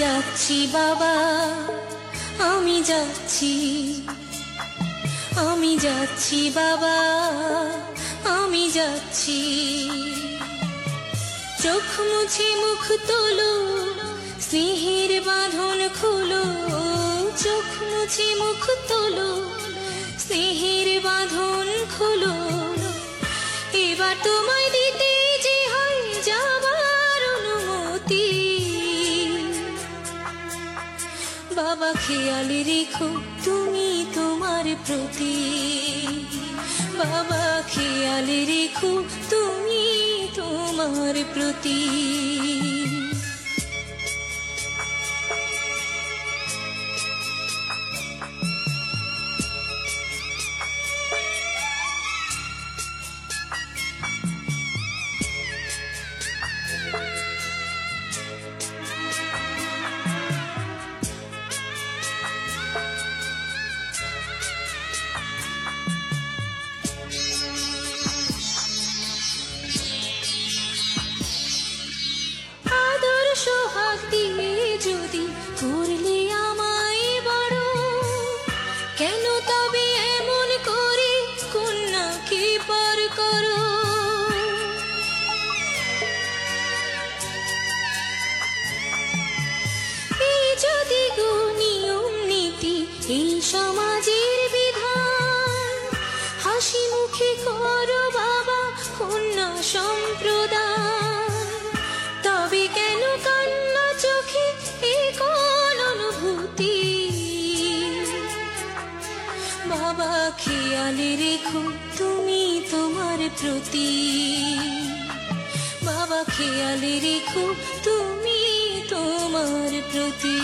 যাচ্ছি বাবা, আমি যাচ্ছি, আমি যাচ্ছি বাবা, আমি যাচ্ছি। চোখ মুছে মুখ তোলো, স্নেহের বাঁধন খোলো। চোখ মুছে মুখ তোলো, স্নেহের বাঁধন খোলো। এবার তোমায় দিতে যে হয় যাবার অনুমতি। বাবা খেয়াল রেখো তুমি তোমার প্রতি, বাবা খেয়াল রেখো তুমি তোমার প্রতি। সোহাগ দিয়ে যদি করলে আমায় বড়, কেন তবে এমন করে কন্যাকে পর করো? এই যদি গো নিয়ম নীতি, এই সমাজের বিধান, হাসি মুখে করো বাবা কন্যা সম্প্রদান। তবে কেন কান্না চোখে এই কোন অনুভূতি? বাবা খেয়াল রেখো তুমি তোমার প্রতি, বাবা খেয়াল রেখো তুমি তোমার প্রতি।